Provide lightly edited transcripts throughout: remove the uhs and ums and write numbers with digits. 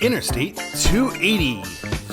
Interstate 280.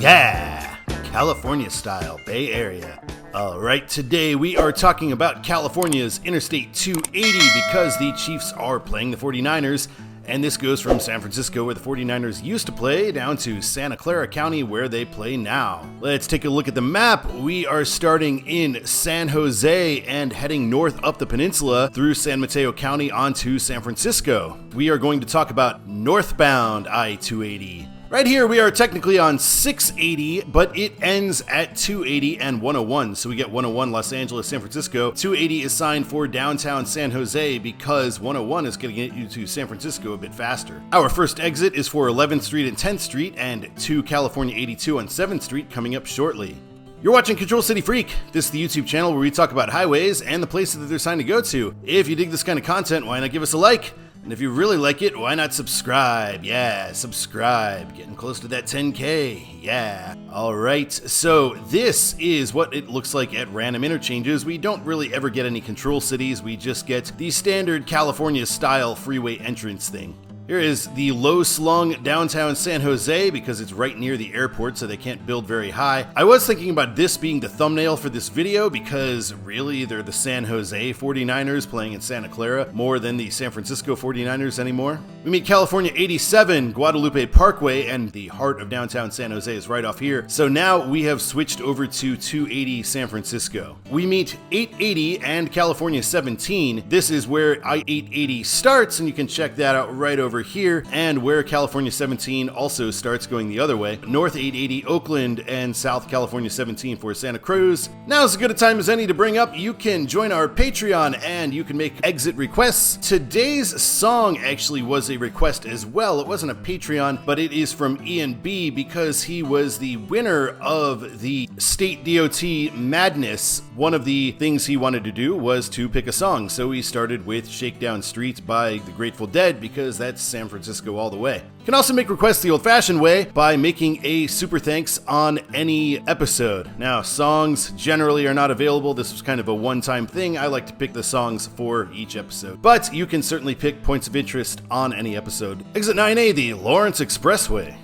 Yeah! California style, Bay Area. Alright, today we are talking about California's Interstate 280 because the Chiefs are playing the 49ers, and this goes from San Francisco, where the 49ers used to play, down to Santa Clara County, where they play now. Let's take a look at the map. We are starting in San Jose and heading north up the peninsula through San Mateo County onto San Francisco. We are going to talk about northbound I-280. Right here, we are technically on 680, but it ends at 280 and 101. So we get 101 Los Angeles, San Francisco. 280 is signed for downtown San Jose because 101 is going to get you to San Francisco a bit faster. Our first exit is for 11th Street and 10th Street and 2 California 82 on 7th Street coming up shortly. You're watching Control City Freak. This is the YouTube channel where we talk about highways and the places that they're signed to go to. If you dig this kind of content, why not give us a like? And if you really like it, why not subscribe? Yeah, subscribe. Getting close to that 10K. Yeah. Alright, so this is what it looks like at random interchanges. We don't really ever get any control cities. We just get the standard California style freeway entrance thing. Here is the low-slung downtown San Jose because it's right near the airport, so they can't build very high. I was thinking about this being the thumbnail for this video because really they're the San Jose 49ers playing in Santa Clara more than the San Francisco 49ers anymore. We meet California 87 Guadalupe Parkway, and the heart of downtown San Jose is right off here. So now we have switched over to 280 San Francisco. We meet 880 and California 17. This is where I-880 starts, and you can check that out right over here, and where California 17 also starts going the other way. North 880 Oakland and South California 17 for Santa Cruz. Now's as good a time as any to bring up, you can join our Patreon and you can make exit requests. Today's song actually was a request as well. It wasn't a Patreon, but it is from Ian B because he was the winner of the State DOT Madness. One of the things he wanted to do was to pick a song, so he started with Shakedown Street by the Grateful Dead because that's San Francisco all the way. You can also make requests the old-fashioned way by making a super thanks on any episode. Now, songs generally are not available. This was kind of a one-time thing. I like to pick the songs for each episode. But you can certainly pick points of interest on any episode. Exit 9A, the Lawrence Expressway.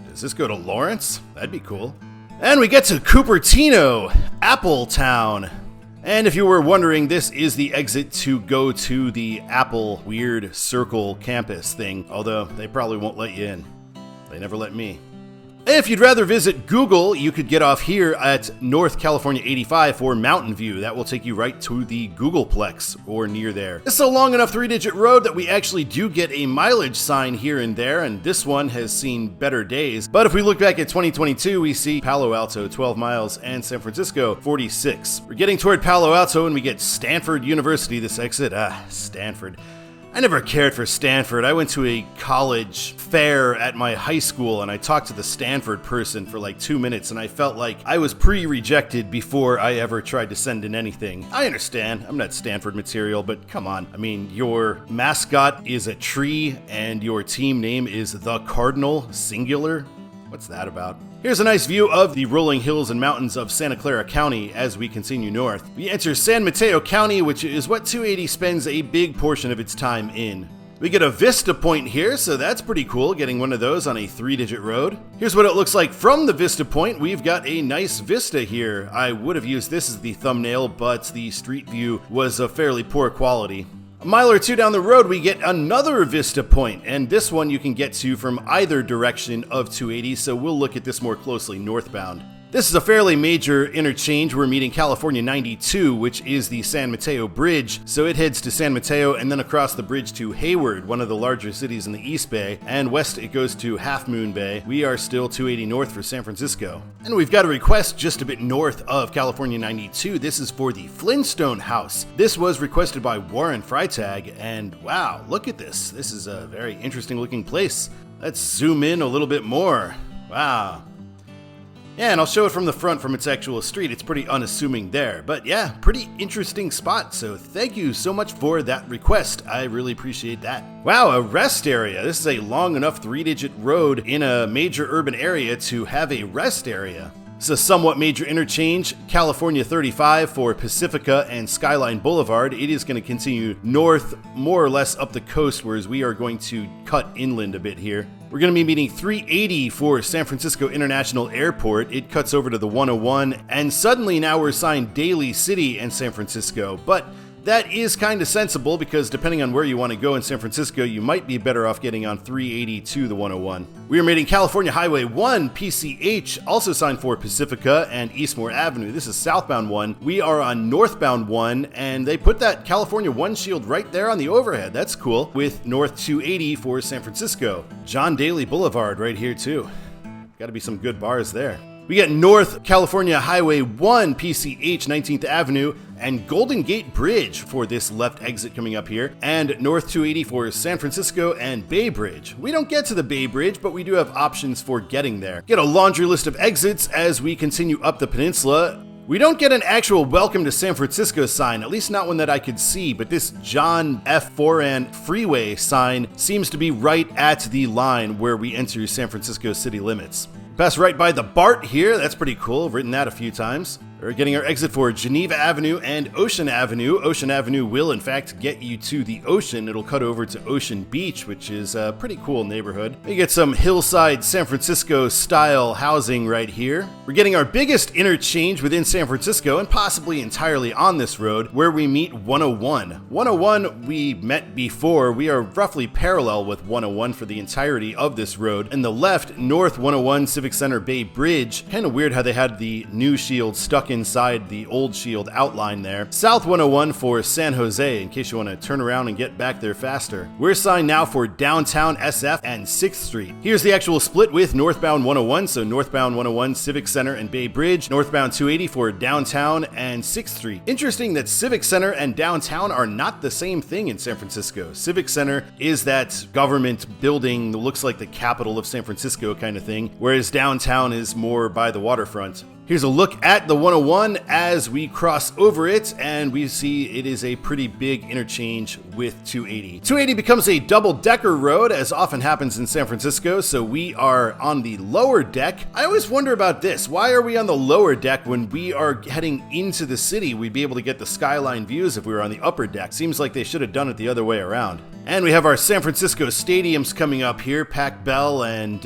Does this go to Lawrence? That'd be cool. And we get to Cupertino, Appletown. And if you were wondering, this is the exit to go to the Apple weird circle campus thing, although they probably won't let you in. They never let me. If you'd rather visit Google, you could get off here at North California 85 for Mountain View. That will take you right to the Googleplex or near there. It's a long enough 3-digit road that we actually do get a mileage sign here and there, and this one has seen better days. But if we look back at 2022, we see Palo Alto 12 miles and San Francisco 46. We're getting toward Palo Alto and we get Stanford University this exit. Stanford. I never cared for Stanford. I went to a college fair at my high school and I talked to the Stanford person for like 2 minutes and I felt like I was pre-rejected before I ever tried to send in anything. I understand, I'm not Stanford material, but come on. I mean, your mascot is a tree and your team name is the Cardinal, singular? What's that about? Here's a nice view of the rolling hills and mountains of Santa Clara County as we continue north. We enter San Mateo County, which is what 280 spends a big portion of its time in. We get a Vista Point here, so that's pretty cool, getting one of those on a 3-digit road. Here's what it looks like from the Vista Point. We've got a nice vista here. I would have used this as the thumbnail, but the street view was of fairly poor quality. A mile or two down the road, we get another Vista Point, and this one you can get to from either direction of 280, so we'll look at this more closely northbound. This is a fairly major interchange. We're meeting California 92, which is the San Mateo Bridge. So it heads to San Mateo and then across the bridge to Hayward, one of the larger cities in the East Bay, and west it goes to Half Moon Bay. We are still 280 north for San Francisco. And we've got a request just a bit north of California 92. This is for the Flintstone House. This was requested by Warren Freitag, and wow, look at this. This is a very interesting looking place. Let's zoom in a little bit more. Wow. Yeah, and I'll show it from the front from its actual street. It's pretty unassuming there. But yeah, pretty interesting spot. So thank you so much for that request. I really appreciate that. Wow, a rest area. This is a long enough 3-digit road in a major urban area to have a rest area. It's a somewhat major interchange, California 35 for Pacifica and Skyline Boulevard. It is going to continue north, more or less up the coast, whereas we are going to cut inland a bit here. We're going to be meeting 380 for San Francisco International Airport. It cuts over to the 101, and suddenly now we're assigned Daly City and San Francisco. But that is kind of sensible because depending on where you want to go in San Francisco, you might be better off getting on 380 to the 101. We are meeting California Highway 1, PCH, also signed for Pacifica and Eastmore Avenue. This is southbound 1. We are on northbound 1, and they put that California 1 shield right there on the overhead. That's cool, with North 280 for San Francisco. John Daly Boulevard right here too. Got to be some good bars there. We got North California Highway 1, PCH, 19th Avenue, and Golden Gate Bridge for this left exit coming up here, and North 280 for San Francisco and Bay Bridge. We don't get to the Bay Bridge, but we do have options for getting there. Get a laundry list of exits as we continue up the peninsula. We don't get an actual welcome to San Francisco sign, at least not one that I could see, but this John F. Foran freeway sign seems to be right at the line where we enter San Francisco city limits. Pass right by the BART here. That's pretty cool. I've written that a few times. We're getting our exit for Geneva Avenue and Ocean Avenue. Ocean Avenue will, in fact, get you to the ocean. It'll cut over to Ocean Beach, which is a pretty cool neighborhood. We get some hillside San Francisco-style housing right here. We're getting our biggest interchange within San Francisco, and possibly entirely on this road, where we meet 101. 101 we met before. We are roughly parallel with 101 for the entirety of this road. And the left, North 101 Civic Center Bay Bridge. Kind of weird how they had the new shield stuck inside the old shield outline there. South 101 for San Jose, in case you want to turn around and get back there faster. We're assigned now for downtown SF and 6th Street. Here's the actual split with northbound 101, so northbound 101 Civic Center and Bay Bridge, northbound 280 for downtown and 6th Street. Interesting that Civic Center and downtown are not the same thing in San Francisco. Civic Center is that government building that looks like the capital of San Francisco kind of thing, whereas downtown is more by the waterfront. Here's a look at the 101 as we cross over it, and we see it is a pretty big interchange with 280. 280 becomes a double-decker road, as often happens in San Francisco, so we are on the lower deck. I always wonder about this. Why are we on the lower deck when we are heading into the city? We'd be able to get the skyline views if we were on the upper deck. Seems like they should have done it the other way around. And we have our San Francisco stadiums coming up here, Pac Bell and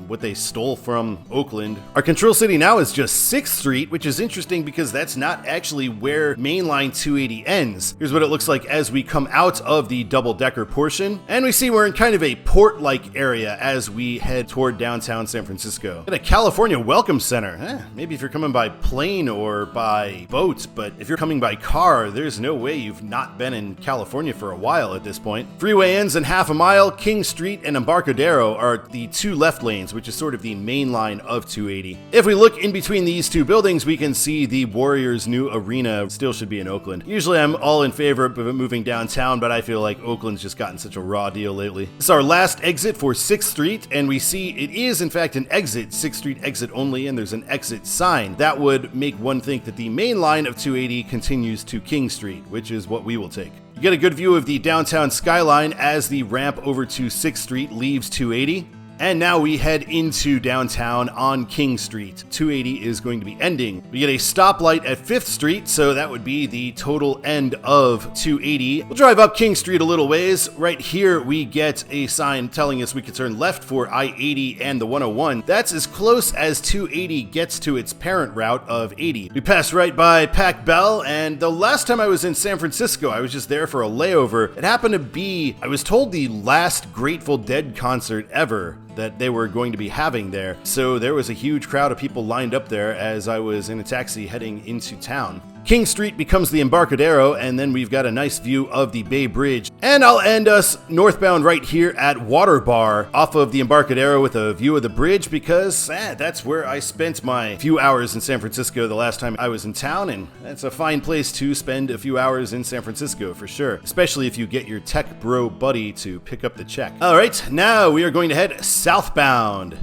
what they stole from Oakland. Our control city now is just 6th Street, which is interesting because that's not actually where mainline 280 ends. Here's what it looks like as we come out of the double-decker portion. And we see we're in kind of a port-like area as we head toward downtown San Francisco. At a California Welcome Center. Maybe if you're coming by plane or by boat, but if you're coming by car, there's no way you've not been in California for a while at this point. Freeway ends in half a mile. King Street and Embarcadero are the two left lanes, which is sort of the main line of 280. If we look in between these two buildings, we can see the Warriors' new arena still should be in Oakland. Usually I'm all in favor of it moving downtown, but I feel like Oakland's just gotten such a raw deal lately. This is our last exit for 6th Street, and we see it is in fact an exit, 6th Street exit only, and there's an exit sign. That would make one think that the main line of 280 continues to King Street, which is what we will take. You get a good view of the downtown skyline as the ramp over to 6th Street leaves 280. And now we head into downtown on King Street. 280 is going to be ending. We get a stoplight at 5th Street, so that would be the total end of 280. We'll drive up King Street a little ways. Right here, we get a sign telling us we can turn left for I-80 and the 101. That's as close as 280 gets to its parent route of 80. We pass right by Pac Bell, and the last time I was in San Francisco, I was just there for a layover. It happened to be, I was told, the last Grateful Dead concert ever that they were going to be having there. So there was a huge crowd of people lined up there as I was in a taxi heading into town. King Street becomes the Embarcadero, and then we've got a nice view of the Bay Bridge. And I'll end us northbound right here at Water Bar off of the Embarcadero with a view of the bridge because that's where I spent my few hours in San Francisco the last time I was in town, and that's a fine place to spend a few hours in San Francisco for sure, especially if you get your tech bro buddy to pick up the check. All right, now we are going to head southbound.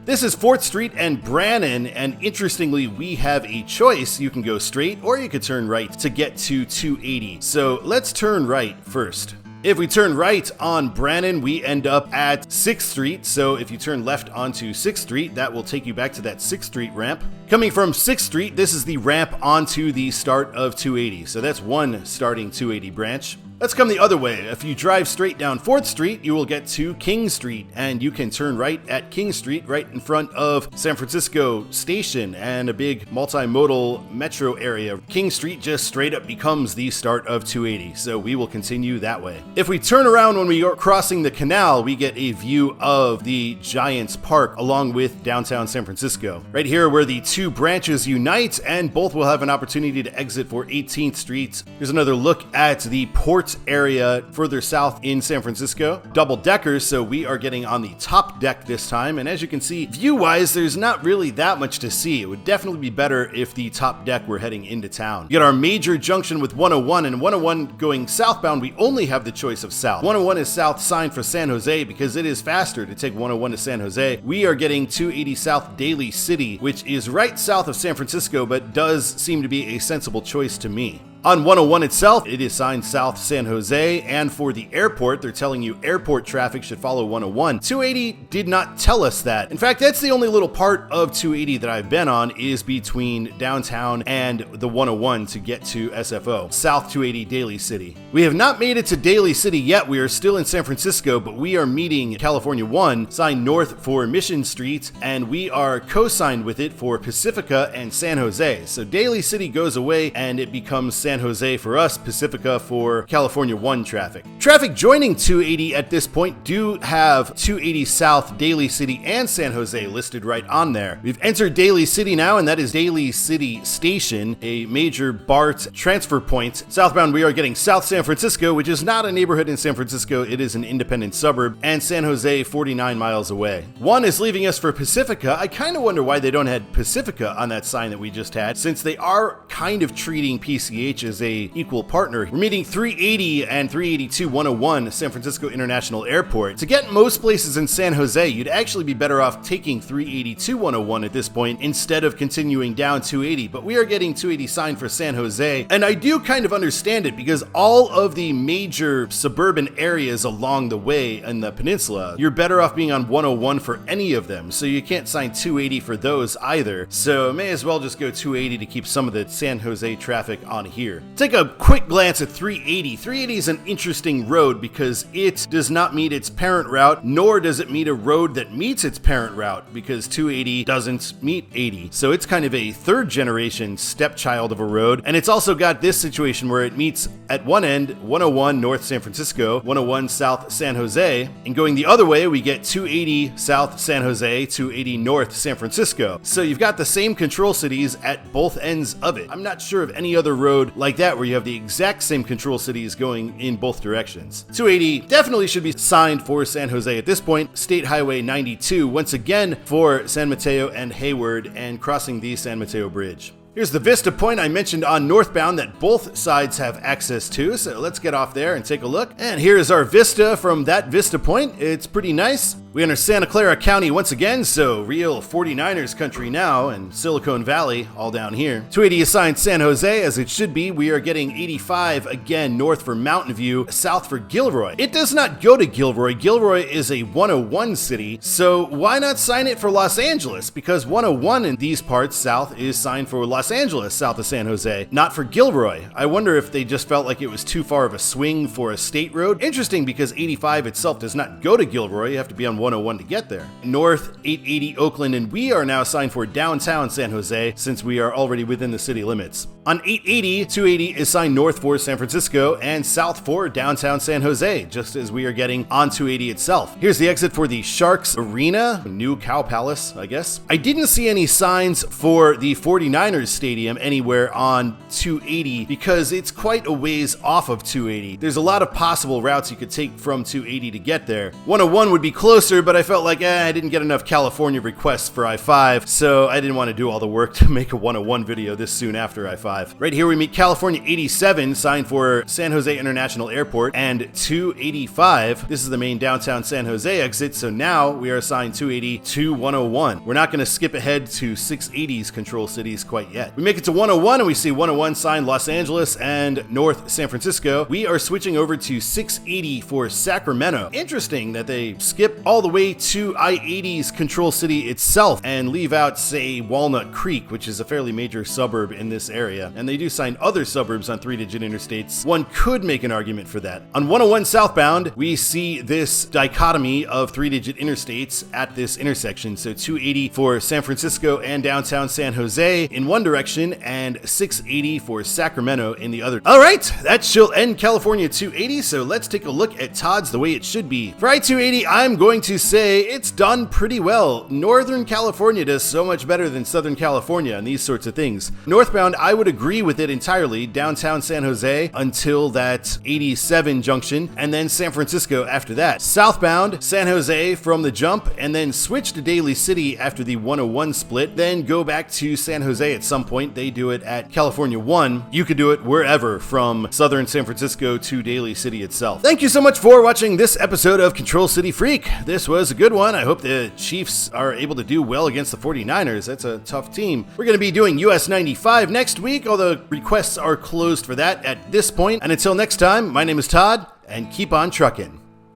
This is 4th Street and Brannan, and interestingly, we have a choice. You can go straight or you could turn right to get to 280. So let's turn right first. If we turn right on Brannan, we end up at 6th Street. So if you turn left onto 6th Street, that will take you back to that 6th Street ramp. Coming from 6th Street, this is the ramp onto the start of 280. So that's one starting 280 branch. Let's come the other way. If you drive straight down 4th Street, you will get to King Street, and you can turn right at King Street, right in front of San Francisco Station and a big multimodal metro area. King Street just straight up becomes the start of 280, so we will continue that way. If we turn around when we are crossing the canal, we get a view of the Giants Park along with downtown San Francisco. Right here where the two branches unite, and both will have an opportunity to exit for 18th Street. Here's another look at the port area further south in San Francisco. Double deckers, so we are getting on the top deck this time, and as you can see, view-wise, there's not really that much to see. It would definitely be better if the top deck were heading into town. You got our major junction with 101, and 101 going southbound, we only have the choice of south. 101 is south signed for San Jose because it is faster to take 101 to San Jose. We are getting 280 South Daly City, which is right south of San Francisco, but does seem to be a sensible choice to me. On 101 itself, it is signed South San Jose, and for the airport, they're telling you airport traffic should follow 101. 280 did not tell us that. In fact, that's the only little part of 280 that I've been on is between downtown and the 101 to get to SFO, South 280 Daly City. We have not made it to Daly City yet. We are still in San Francisco, but we are meeting California 1, signed north for Mission Street, and we are co-signed with it for Pacifica and San Jose. So Daly City goes away, and it becomes San Jose for us, Pacifica for California 1 traffic. Traffic joining 280 at this point do have 280 South, Daly City, and San Jose listed right on there. We've entered Daly City now, and that is Daly City Station, a major BART transfer point. Southbound, we are getting South San Francisco, which is not a neighborhood in San Francisco, it is an independent suburb, and San Jose 49 miles away. 1 is leaving us for Pacifica. I kind of wonder why they don't have Pacifica on that sign that we just had, since they are kind of treating PCH as a equal partner. We're meeting 380 and 382 101 San Francisco International Airport. To get most places in San Jose, you'd actually be better off taking 382 101 at this point instead of continuing down 280, but we are getting 280 signed for San Jose, and I do kind of understand it because all of the major suburban areas along the way in the peninsula, you're better off being on 101 for any of them, so you can't sign 280 for those either, so may as well just go 280 to keep some of the San Jose traffic on here. Take a quick glance at 380. 380 is an interesting road because it does not meet its parent route, nor does it meet a road that meets its parent route because 280 doesn't meet 80. So it's kind of a third generation stepchild of a road. And it's also got this situation where it meets at one end 101 North San Francisco, 101 South San Jose, and going the other way we get 280 South San Jose, 280 North San Francisco. So you've got the same control cities at both ends of it. I'm not sure of any other road like that where you have the exact same control cities going in both directions. 280 definitely should be signed for San Jose at this point. State Highway 92 once again for San Mateo and Hayward and crossing the San Mateo Bridge. Here's the Vista Point I mentioned on northbound that both sides have access to, so let's get off there and take a look. And here is our vista from that Vista Point. It's pretty nice. We enter Santa Clara County once again, so real 49ers country now, and Silicon Valley all down here. 280 assigned San Jose, as it should be. We are getting 85 again north for Mountain View, south for Gilroy. It does not go to Gilroy. Gilroy is a 101 city, so why not sign it for Los Angeles? Because 101 in these parts south is signed for Los Angeles, south of San Jose, not for Gilroy. I wonder if they just felt like it was too far of a swing for a state road. Interesting because 85 itself does not go to Gilroy. You have to be on 101 to get there. North 880 Oakland, and we are now signed for downtown San Jose since we are already within the city limits. On 880, 280 is signed north for San Francisco and south for downtown San Jose, just as we are getting on 280 itself. Here's the exit for the Sharks Arena, new Cow Palace, I guess. I didn't see any signs for the 49ers Stadium anywhere on 280 because it's quite a ways off of 280. There's a lot of possible routes you could take from 280 to get there. 101 would be closer, but I felt like I didn't get enough California requests for I-5, so I didn't want to do all the work to make a 101 video this soon after I-5. Right here we meet California 87, signed for San Jose International Airport, and 285. This is the main downtown San Jose exit, so now we are assigned 280 to 101. We're not going to skip ahead to 680's control cities quite yet. We make it to 101 and we see 101 signed Los Angeles and North San Francisco. We are switching over to 680 for Sacramento. Interesting that they skip all the way to I-80's control city itself and leave out, say, Walnut Creek, which is a fairly major suburb in this area. area, and they do sign other suburbs on 3-digit interstates. One could make an argument for that. On 101 southbound, we see this dichotomy of 3-digit interstates at this intersection. So 280 for San Francisco and downtown San Jose in one direction, and 680 for Sacramento in the other. All right, that shall end California 280, so let's take a look at Todd's the way it should be. For I-280, I'm going to say it's done pretty well. Northern California does so much better than Southern California and these sorts of things. Northbound, I would agree with it entirely. Downtown San Jose until that 87 junction, and then San Francisco after that. Southbound, San Jose from the jump, and then switch to Daly City after the 101 split, then go back to San Jose at some point. They do it at California 1. You could do it wherever from southern San Francisco to Daly City itself. Thank you so much for watching this episode of Control City Freak. This was a good one. I hope the Chiefs are able to do well against the 49ers. That's a tough team. We're going to be doing US 95 next week, although requests are closed for that at this point. And until next time, my name is Todd, and keep on trucking.